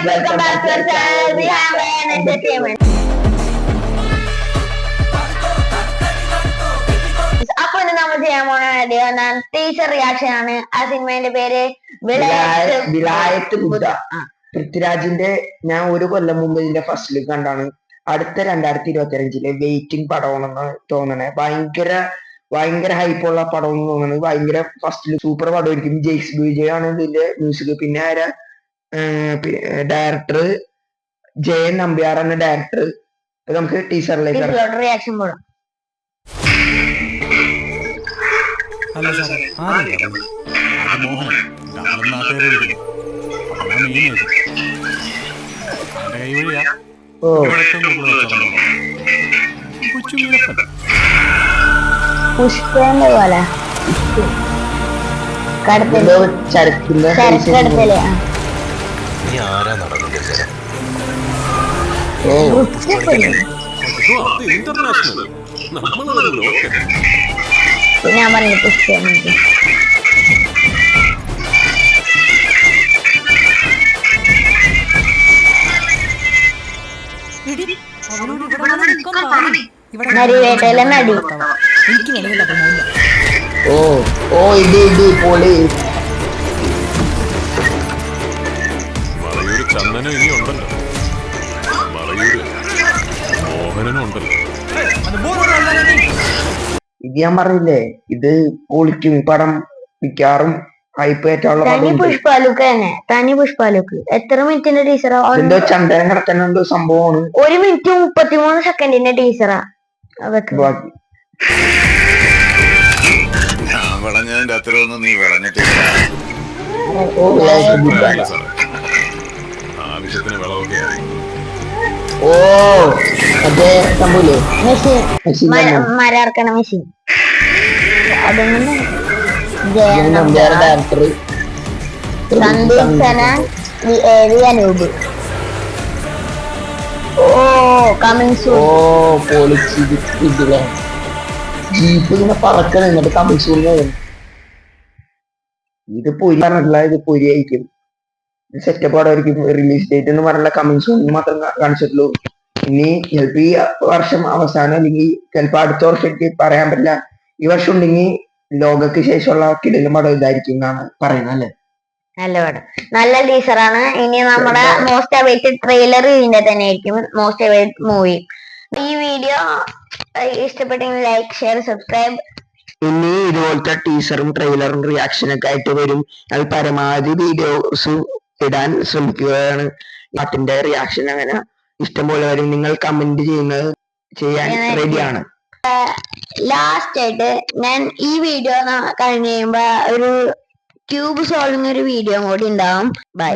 welcome back to our channel. We have an entertainment. അപ്പൊ നമ്മൾ ചെയ്യാൻ പോണ ടീച്ചർ റിയാക്ഷൻ ആണ്. ആ സിനിമയുടെ പേര് വിലായത്ത് ബുദ്ധ. പൃഥ്വിരാജിന്റെ ഞാൻ ഒരു കൊല്ലം മുമ്പ് ഇതിന്റെ ഫസ്റ്റ് ലുക്ക് കണ്ടാണ്. അടുത്ത 2025 വെയിറ്റിംഗ് പടമാണെന്ന് തോന്നണേ. ഭയങ്കര ഹൈപ്പുള്ള പടം തോന്നുന്നത്. ഭയങ്കര ഫസ്റ്റ് ലുക്ക് സൂപ്പർ പടമായിരിക്കും. ജെയ്സ് വിജയ് ആണ് ഇതിന്റെ മ്യൂസിക്. പിന്നെ ആരാ ഡയറക്ടർ ജയൻ നമ്പ്യാറാണ് ഡയറക്ടർ. നമുക്ക് ടീച്ചറിലേക്ക് റിയാക്ഷൻ പോകാം. അല്ല സാറേ ആരല്ല അത് മോഹനൻ നാട്ടുകാരെ വിളിക്കുന്നു. കൈ വഴിയാ പുഷ്പന്റെ പോലെ ചരക്കടത്തില് ഞാൻ പറഞ്ഞു പുഷ്പ നരിവേട്ടയിലെ നടി. മറയൂര് ചന്ദനം ഇനി ഉണ്ടല്ലോ, മറയൂര് മോഹനനും ഉണ്ടല്ലോ. ഇത് ഞാൻ പറഞ്ഞില്ലേ, ഇത് പൊളിക്കും പടം. മിക്കാറും ഹൈപ്പ് ഏറ്റുള്ള പുഷ്പാലുക്ക് തന്നെ. തനി പുഷ്പാലുക്ക് എത്ര മിനിറ്റിന്റെ ടീച്ചറാ? എന്തോ ചന്ദനം കിടക്കാനുണ്ട് സംഭവമാണ്. 1 മിനിറ്റ് 33 സെക്കൻഡിന്റെ ടീച്ചറാ. ആവശ്യത്തിന് വിളവൊക്കെ മരർക്കണ മെഷീൻ. അതൊന്നും ഡയറക്ടർ അനൂപ്. പൊളിച്ചില്ലേ ജീപ്പ് ഇങ്ങനെ പറക്കണ. എന്നിട്ട് കമിങ് സൂൺ ഇത് പൊരി പറഞ്ഞിട്ടില്ല, ഇത് പൊരിയായിരിക്കും. സെറ്റപ്പ് ആയിരിക്കും. റിലീസ് ഡേറ്റ് എന്ന് പറഞ്ഞില്ല, കമിങ് സൂൺ മാത്രം കാണിച്ചിട്ടുള്ളൂ. ഇനി ചിലപ്പോ ഈ വർഷം അവസാനം അല്ലെങ്കിൽ ചിലപ്പോ അടുത്ത വർഷം എനിക്ക് പറയാൻ പറ്റില്ല. ഈ വർഷം ഉണ്ടെങ്കിൽ ലോകക്ക് ശേഷമുള്ള കിടലും പടം ഇതായിരിക്കും എന്നാണ് പറയുന്നത്. അല്ലേ? നല്ല പടം, നല്ല ടീച്ചറാണ്. ഇനി നമ്മുടെ മോസ്റ്റ് അവൈറ്റഡ് ട്രെയിലർ ഇതിന്റെ തന്നെ ആയിരിക്കും, മോസ്റ്റ് അവൈറ്റഡ് മൂവി. ഈ വീഡിയോ ഇഷ്ടപ്പെട്ടെങ്കിൽ ലൈക്ക്, ഷെയർ, സബ്സ്ക്രൈബ്. ഇനി ഇതുപോലത്തെ ടീച്ചറും ട്രെയിലറും റിയാക്ഷനൊക്കെ ആയിട്ട് വരും. അത് പരമാവധി വീഡിയോസ് ഇടാൻ ശ്രമിക്കുകയാണ്. പാട്ടിന്റെ റിയാക്ഷൻ അങ്ങനെ ഇഷ്ടംപോലെ വരും. നിങ്ങൾ കമന്റ് ചെയ്യാൻ റെഡിയാണ്. ലാസ്റ്റ് ആയിട്ട് ഞാൻ ഈ വീഡിയോ കഴിഞ്ഞ് കഴിയുമ്പോ ഒരു ക്യൂബ് സോൾവിങ് ഒരു വീഡിയോ കൂടി ഉണ്ടാവും. ബൈ.